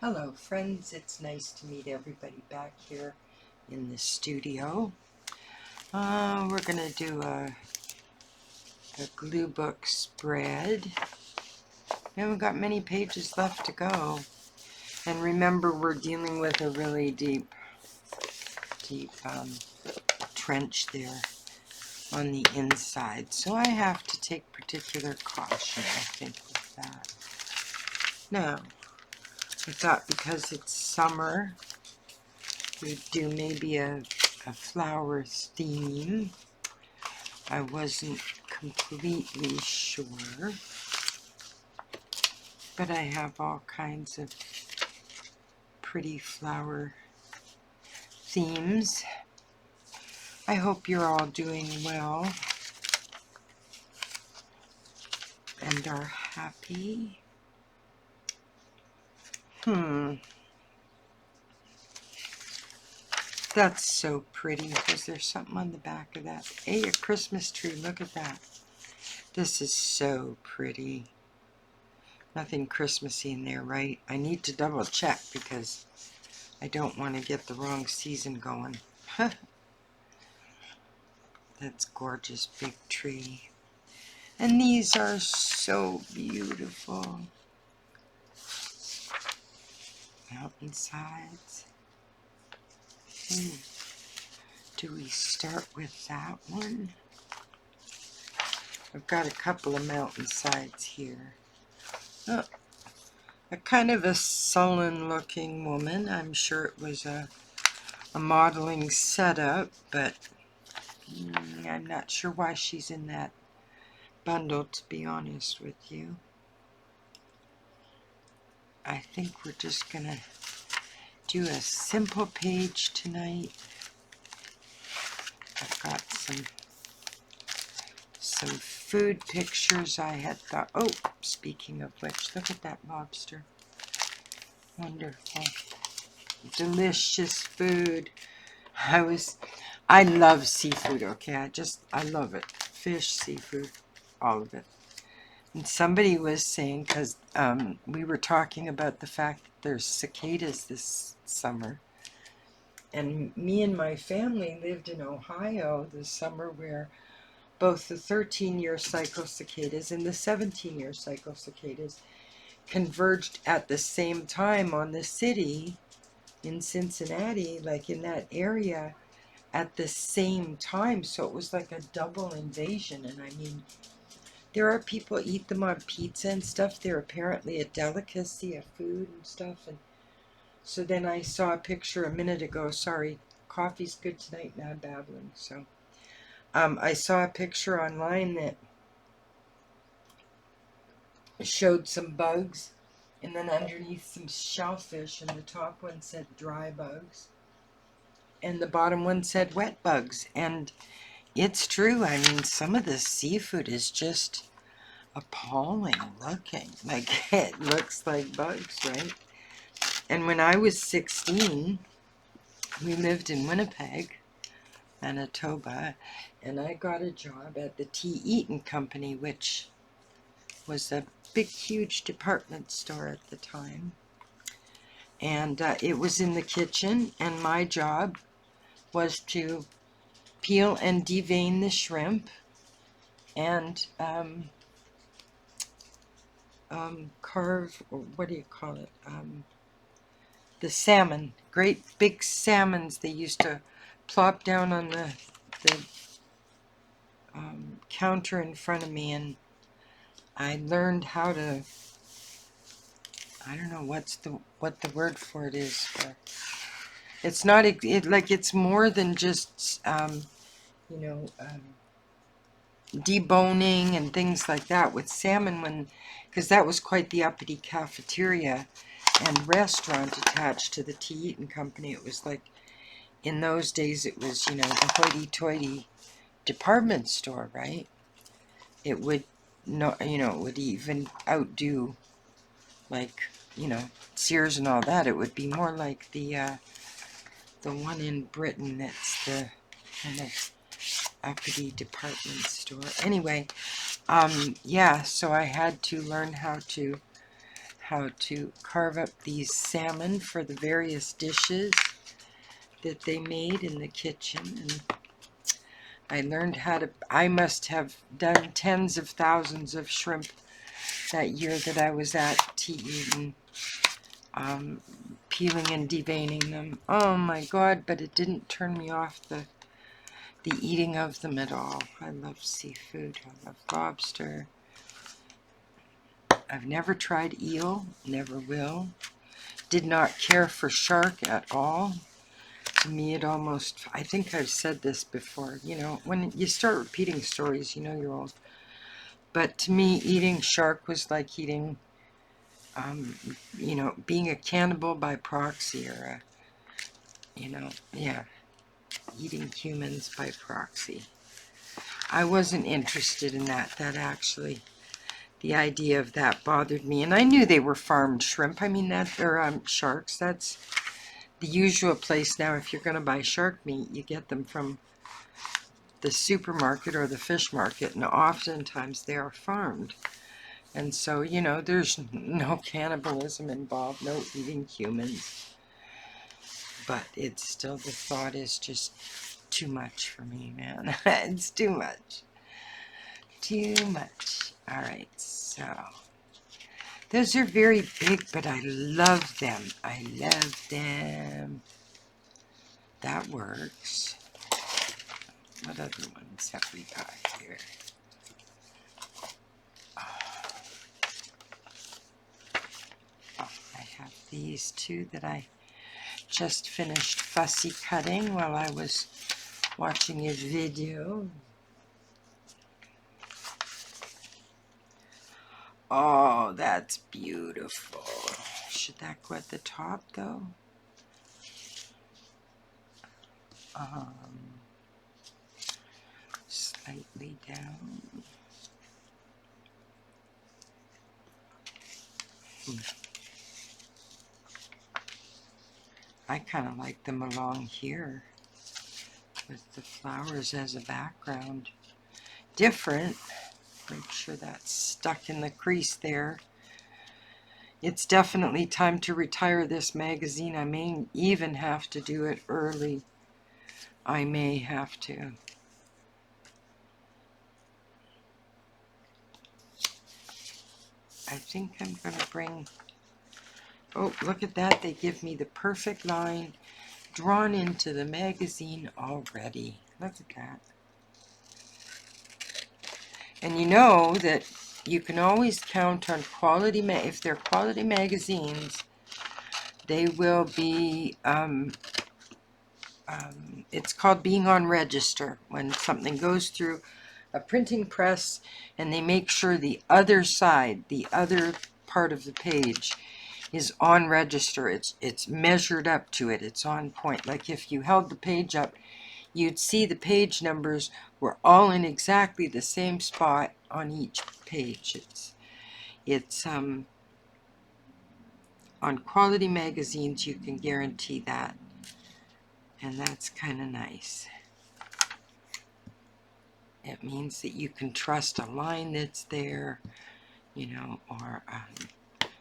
Hello friends, it's nice to meet everybody back here in the studio. We're going to do a Gluebook spread. We haven't got many pages left to go. And remember, we're dealing with a really deep trench there on the inside. So I have to take particular caution, I think, with that. Now, I thought because it's summer, we'd do maybe a flower theme. I wasn't completely sure, but I have all kinds of pretty flower themes. I hope you're all doing well and are happy. That's so pretty. Was there something on the back of that? Hey, a Christmas tree. Look at that. This is so pretty. Nothing Christmassy in there, right? I need to double check because I don't want to get the wrong season going. That's gorgeous big tree. And these are so beautiful. Mountainsides. Do we start with that one? I've got a couple of mountainsides here. Oh, a kind of a sullen looking woman. I'm sure it was a modeling setup, but I'm not sure why she's in that bundle, to be honest with you. I think we're just gonna do a simple page tonight. I've got some food pictures I had thought. Oh, speaking of which, look at that lobster. Wonderful. Delicious food. I love seafood, okay? I love it. Fish, seafood, all of it. And somebody was saying, because we were talking about the fact that there's cicadas this summer. And me and my family lived in Ohio this summer where both the 13-year cyclocicadas and the 17-year cyclocicadas converged at the same time on the city in Cincinnati, like in that area, at the same time. So it was like a double invasion. And I mean, there are people eat them on pizza and stuff. They're apparently a delicacy of food and stuff. And so then I saw a picture a minute ago. Sorry, coffee's good tonight, not babbling. So I saw a picture online that showed some bugs, and then underneath some shellfish, and the top one said dry bugs, and the bottom one said wet bugs. And it's true. I mean, some of the seafood is just appalling looking. Like, it looks like bugs, right? And when I was 16, we lived in Winnipeg, Manitoba, and I got a job at the Tea Eaton Company, which was a big, huge department store at the time. And it was in the kitchen, and my job was to peel and devein the shrimp and carve, or what do you call it, the salmon, great big salmons they used to plop down on the counter in front of me, and I learned how to, I don't know what the word for it is. It's not, it's more than just, deboning and things like that with salmon, because that was quite the uppity cafeteria and restaurant attached to the Tea Eaton Company. It was like, in those days, it was, the hoity-toity department store, right? It would, it would even outdo, like, Sears and all that. It would be more like the one in Britain that's the kind of uppity department store. Anyway, yeah, so I had to learn how to how to carve up these salmon for the various dishes that they made in the kitchen. And I learned how to, I must have done tens of thousands of shrimp that year that I was at Tea peeling and deveining them. Oh my God, but it didn't turn me off the eating of them at all. I love seafood. I love lobster. I've never tried eel, never will. Did not care for shark at all. To me, it almost, I think I've said this before, you know, when you start repeating stories, you know you're old. But to me, eating shark was like eating, you know, being a cannibal by proxy, or you know, yeah, eating humans by proxy. I wasn't interested in that. That actually, the idea of that bothered me. And I knew they were farmed shrimp. I mean, that they're sharks. That's the usual place now. If you're going to buy shark meat, you get them from the supermarket or the fish market, and oftentimes they are farmed. And so, you know, there's no cannibalism involved, no eating humans. But it's still, the thought is just too much for me, man. It's too much. Too much. Alright, so those are very big, but I love them. I love them. That works. What other ones have we got here? Oh, I have these two that I just finished fussy cutting while I was watching a video. Oh, that's beautiful. Should that go at the top, though? Slightly down. I kind of like them along here with the flowers as a background. Different. Make sure that's stuck in the crease there. It's definitely time to retire this magazine. I may even have to do it early. I may have to. I think I'm going to bring... Oh, look at that. They give me the perfect line drawn into the magazine already. Look at that. And you know that you can always count on quality, if they're quality magazines, they will be, it's called being on register. When something goes through a printing press and they make sure the other side, the other part of the page is on register. It's measured up to it. It's on point. Like if you held the page up, you'd see the page numbers were all in exactly the same spot on each page. It's on quality magazines you can guarantee that, and that's kind of nice. It means that you can trust a line that's there, you know, or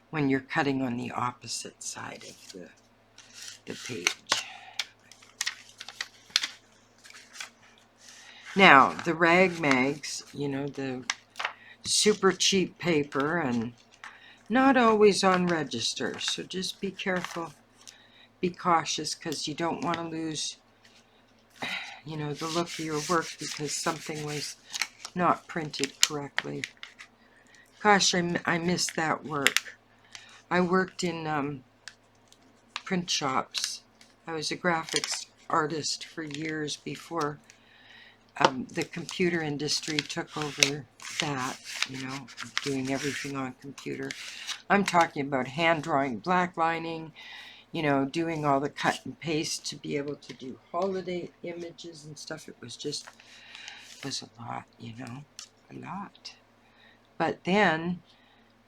when you're cutting on the opposite side of the page. Now, the rag mags, you know, the super cheap paper, and not always on register, so just be careful, be cautious, because you don't want to lose, you know, the look of your work because something was not printed correctly. Gosh, I missed that work. I worked in print shops. I was a graphics artist for years before the computer industry took over that, you know, doing everything on computer. I'm talking about hand drawing, black lining, you know, doing all the cut and paste to be able to do holiday images and stuff. It was a lot, you know, a lot. But then,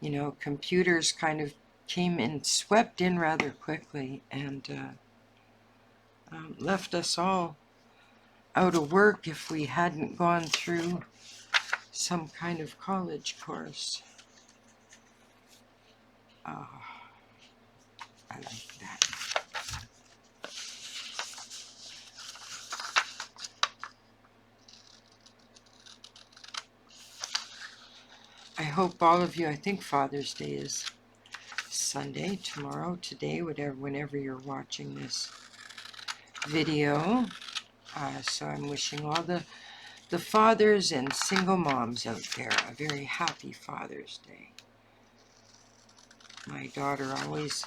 you know, computers kind of came and swept in rather quickly and left us all out of work if we hadn't gone through some kind of college course. Oh, I like that. I hope all of you, I think Father's Day is Sunday, tomorrow, today, whatever, whenever you're watching this video. So I'm wishing all the fathers and single moms out there a very happy Father's Day. My daughter always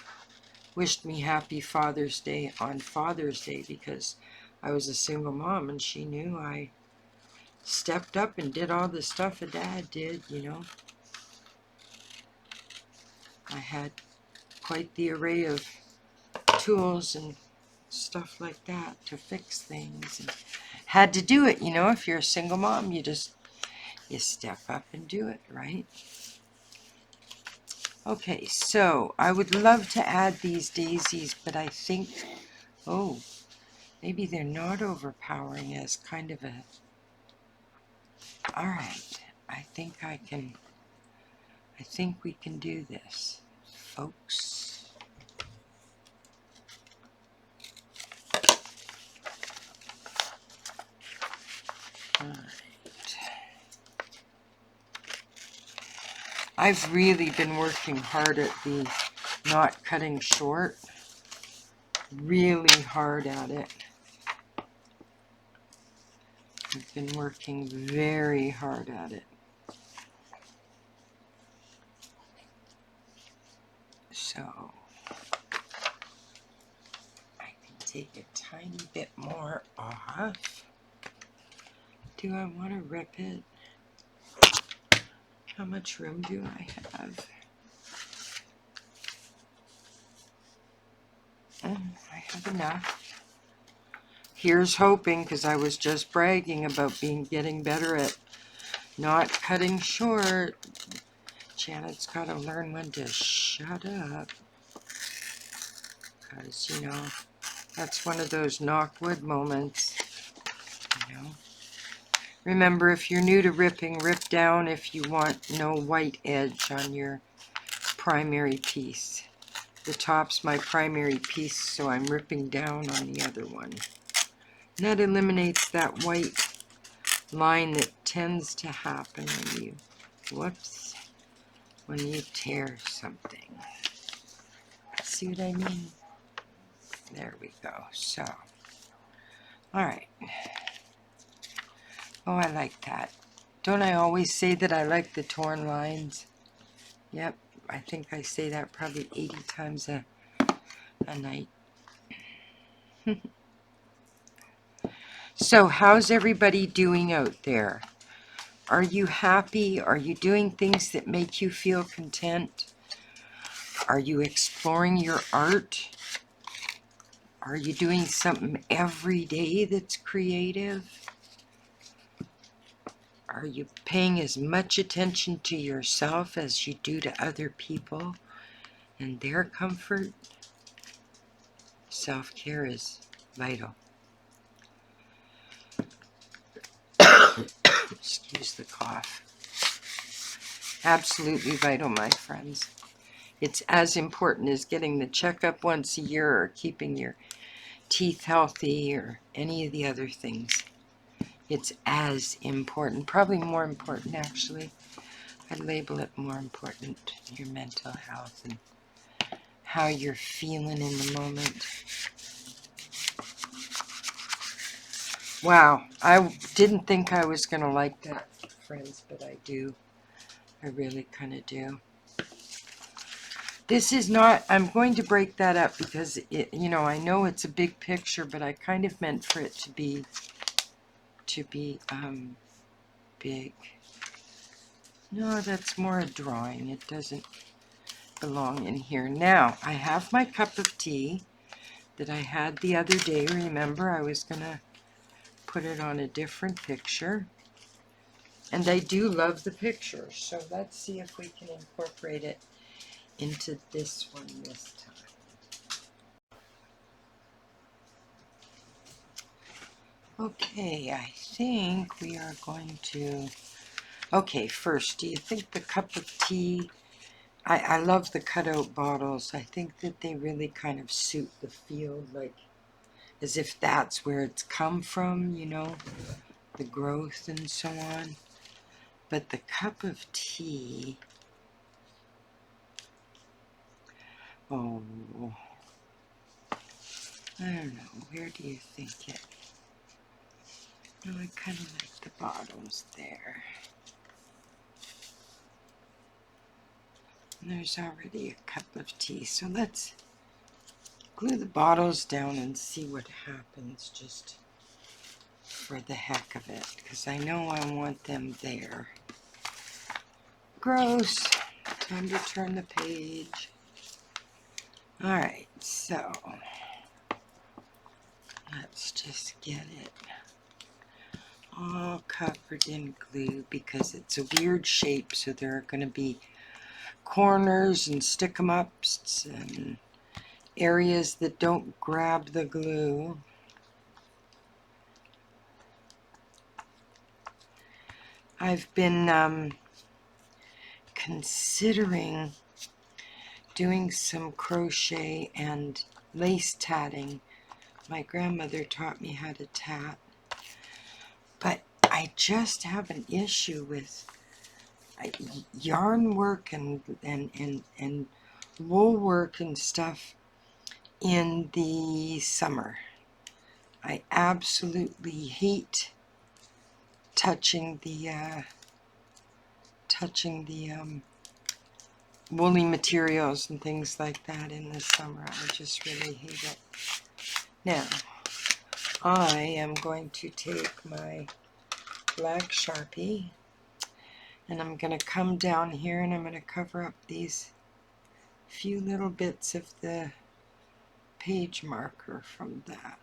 wished me happy Father's Day on Father's Day because I was a single mom and she knew I stepped up and did all the stuff a dad did, you know. I had quite the array of tools and stuff like that to fix things, and had to do it, you know. If you're a single mom, you step up and do it, right? Okay, so I would love to add these daisies, but I think, oh, maybe they're not overpowering as kind of a, all right, I think we can do this, folks. All right. I've really been working hard at the not cutting short. Really hard at it. I've been working very hard at it. So I can take a tiny bit more off. Do I want to rip it? How much room do I have? Oh, I have enough. Here's hoping, because I was just bragging about getting better at not cutting short. Janet's got to learn when to shut up. Because, you know, that's one of those knock wood moments, you know. Remember, if you're new to ripping, rip down if you want no white edge on your primary piece. The top's my primary piece, so I'm ripping down on the other one. And that eliminates that white line that tends to happen when you, whoops, when you tear something. See what I mean? There we go. So, all right. Oh, I like that. Don't I always say that I like the torn lines? Yep, I think I say that probably 80 times a night. So, how's everybody doing out there? Are you happy? Are you doing things that make you feel content? Are you exploring your art? Are you doing something every day that's creative? Are you paying as much attention to yourself as you do to other people and their comfort? Self-care is vital. Excuse the cough. Absolutely vital, my friends. It's as important as getting the checkup once a year or keeping your teeth healthy or any of the other things. It's as important, probably more important actually. I'd label it more important, your mental health and how you're feeling in the moment. Wow, I didn't think I was going to like that, friends, but I do. I really kind of do. This is not, I'm going to break that up because, it, you know, I know it's a big picture, but I kind of meant for it to be big. No, that's more a drawing. It doesn't belong in here. Now, I have my cup of tea that I had the other day. Remember, I was going to put it on a different picture. And I do love the picture, so let's see if we can incorporate it into this one this time. Okay, I think we are going to... Okay, first, do you think the cup of tea I love the cutout bottles. I think that they really kind of suit the field, like as if that's where it's come from, you know, the growth and so on. But the cup of tea, oh, I don't know, where do you think it? Oh, I kind of like the bottoms there. And there's already a cup of tea, so let's glue the bottles down and see what happens, just for the heck of it, because I know I want them there. Gross. Time to turn the page. Alright, so let's just get it all covered in glue, because it's a weird shape, so there are going to be corners and stick-em-ups and areas that don't grab the glue. I've been considering doing some crochet and lace tatting. My grandmother taught me how to tat, but I just have an issue with yarn work and wool work and stuff in the summer. I absolutely hate touching the woolly materials and things like that in the summer. I just really hate it. Now, I am going to take my black Sharpie and I'm going to come down here and I'm going to cover up these few little bits of the page marker from that.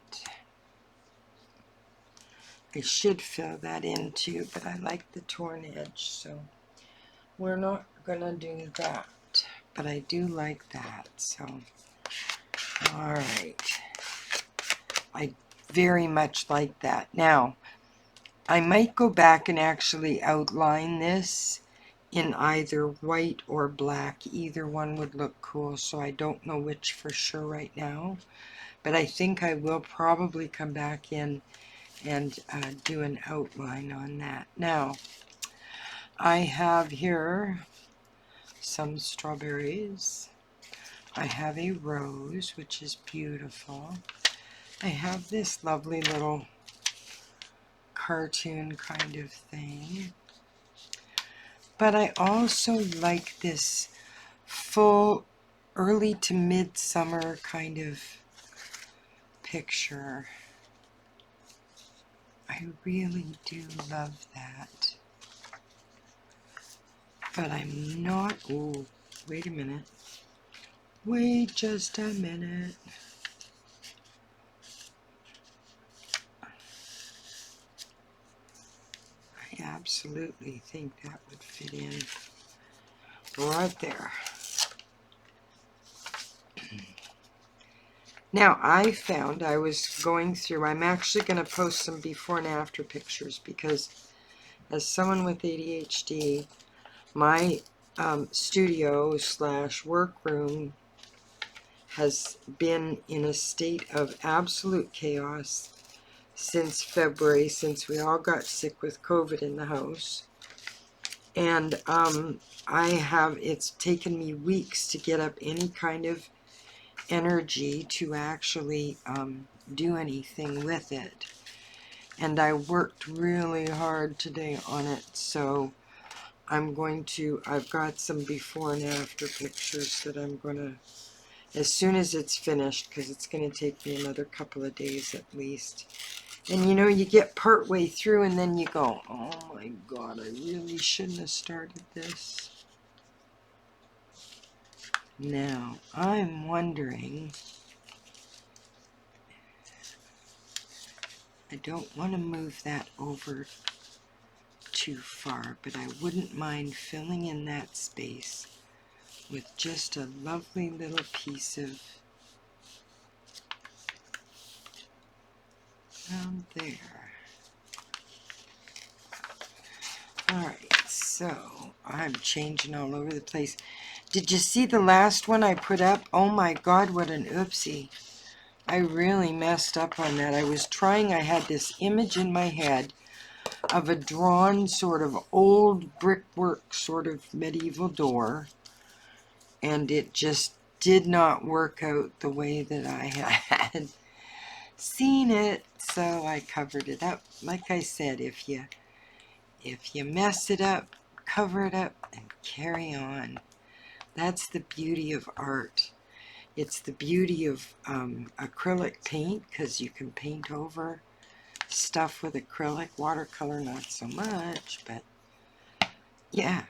I should fill that in too, but I like the torn edge, so we're not going to do that. But I do like that, so alright. I very much like that. Now, I might go back and actually outline this in either white or black. Either one would look cool, so I don't know which for sure right now. But I think I will probably come back in and do an outline on that. Now, I have here some strawberries. I have a rose, which is beautiful. I have this lovely little cartoon kind of thing. But I also like this full early to midsummer kind of picture. I really do love that. But I'm not, oh, wait a minute. Wait just a minute. I absolutely think that would fit in right there. Now, I found I was going through, I'm actually going to post some before and after pictures because as someone with ADHD, my studio / workroom has been in a state of absolute chaos since February, since we all got sick with COVID in the house. And it's taken me weeks to get up any kind of energy to actually do anything with it. And I worked really hard today on it, so I've got some before and after pictures that I'm going to, as soon as it's finished, because it's going to take me another couple of days at least. And you know, you get part way through and then you go, oh my God, I really shouldn't have started this. Now, I'm wondering, I don't want to move that over too far, but I wouldn't mind filling in that space with just a lovely little piece of down there. Alright, so I'm changing all over the place. Did you see the last one I put up? Oh my God, what an oopsie. I really messed up on that. I was trying, I had this image in my head of a drawn sort of old brickwork sort of medieval door, and it just did not work out the way that I had seen it, so I covered it up. Like I said, if you mess it up, cover it up and carry on. That's the beauty of art. It's the beauty of acrylic paint, because you can paint over stuff with acrylic. Watercolor, not so much, but yeah,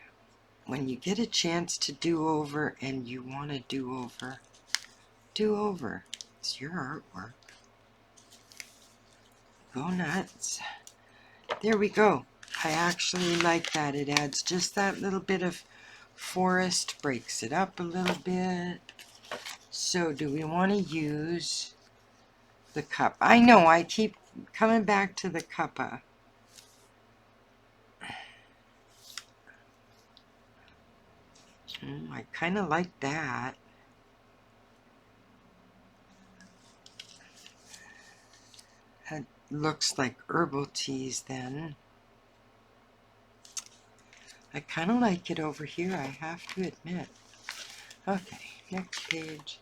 when you get a chance to do over and you want to do over, do over. It's your artwork. Go nuts. There we go. I actually like that. It adds just that little bit of forest, breaks it up a little bit. So do we want to use the cup? I know I keep coming back to the cuppa. I kind of like that. That looks like herbal teas then. I kind of like it over here, I have to admit. Okay, next page.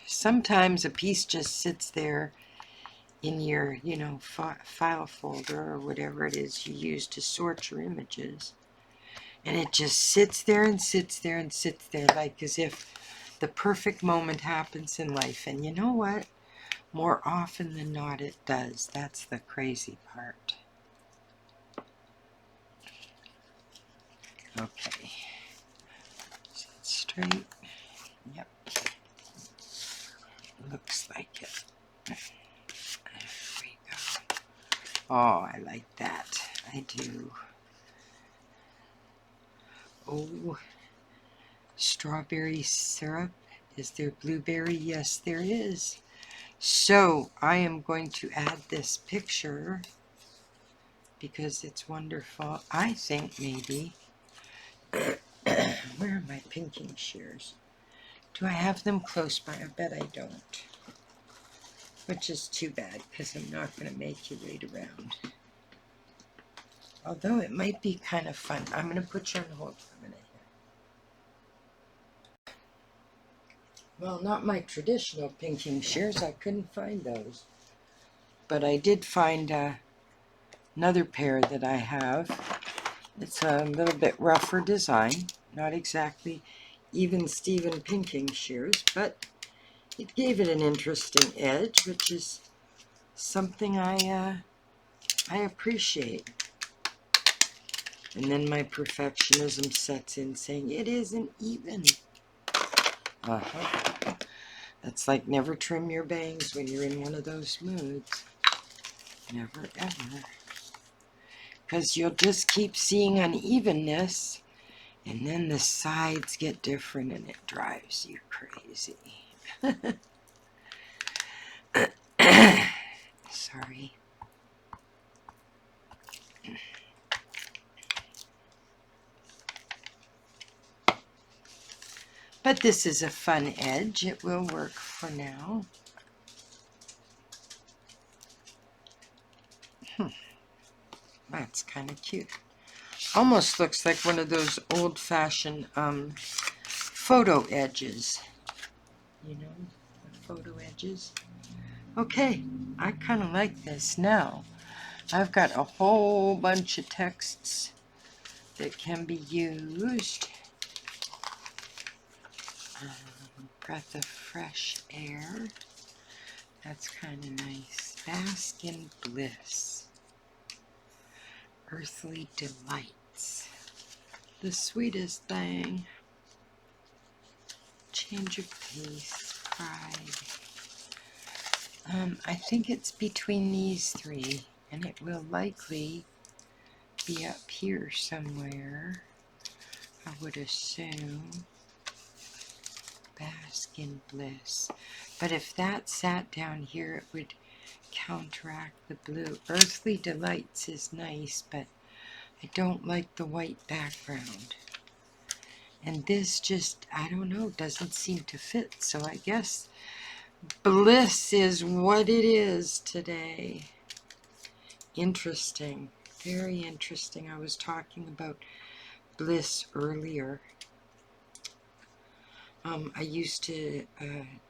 Sometimes a piece just sits there in your, file folder or whatever it is you use to sort your images. And it just sits there and sits there and sits there, like as if the perfect moment happens in life. And you know what? More often than not it does. That's the crazy part. Okay. Sit straight. Yep. Looks like it. There we go. Oh, I like that. I do. Oh, strawberry syrup. Is there blueberry? Yes, there is. So I am going to add this picture because it's wonderful. I think maybe. Where are my pinking shears? Do I have them close by? I bet I don't. Which is too bad, because I'm not going to make you wait around. Although it might be kind of fun. I'm going to put you on hold for a minute here. Well, not my traditional pinking shears. I couldn't find those. But I did find another pair that I have. It's a little bit rougher design. Not exactly even Steven pinking shears, but it gave it an interesting edge, which is something I appreciate. And then my perfectionism sets in, saying it isn't even. That's like never trim your bangs when you're in one of those moods. Never ever. Because you'll just keep seeing unevenness, and then the sides get different and it drives you crazy. Sorry. But this is a fun edge. It will work for now. That's kind of cute. Almost looks like one of those old-fashioned photo edges. You know, the photo edges. Okay, I kind of like this now. I've got a whole bunch of texts that can be used. Breath of fresh air. That's kind of nice. Bask in bliss. Earthly delights. The sweetest thing. Change of pace. Pride. I think it's between these three, and it will likely be up here somewhere, I would assume. Bask in bliss. But if that sat down here, it would counteract the blue. Earthly Delights is nice, but I don't like the white background. And this just, I don't know, doesn't seem to fit. So I guess Bliss is what it is today. Interesting. Very interesting. I was talking about Bliss earlier. I used to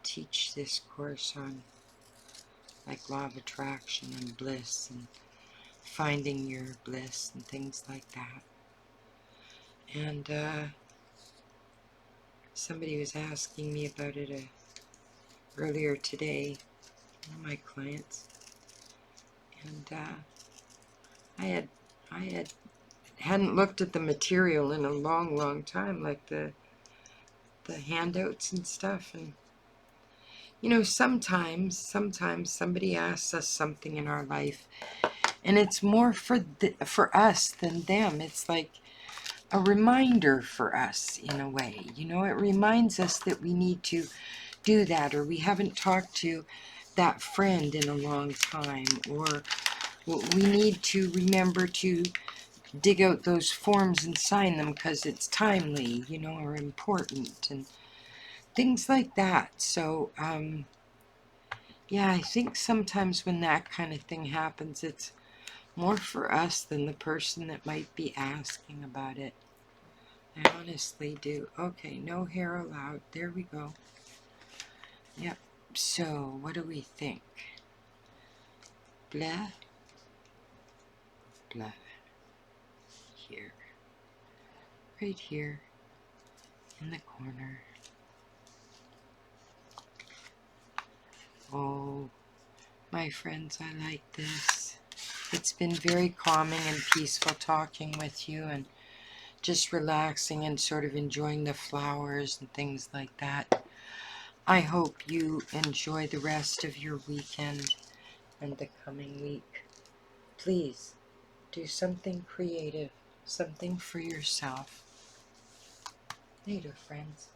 teach this course on like law of attraction and bliss and finding your bliss and things like that. And somebody was asking me about it earlier today, one of my clients, and I hadn't looked at the material in a long time, like the handouts and stuff. And you know, sometimes somebody asks us something in our life, and it's more for us than them. It's like a reminder for us in a way. You know, it reminds us that we need to do that, or we haven't talked to that friend in a long time, or we need to remember to dig out those forms and sign them because it's timely, you know, or important, and things like that. So, yeah, I think sometimes when that kind of thing happens, it's more for us than the person that might be asking about it. I honestly do. Okay, no hair allowed. There we go. Yep. So, what do we think? Blah. Blah. Here. Right here. In the corner. Oh, my friends, I like this. It's been very calming and peaceful talking with you and just relaxing and sort of enjoying the flowers and things like that. I hope you enjoy the rest of your weekend and the coming week. Please do something creative, something for yourself. Later, friends.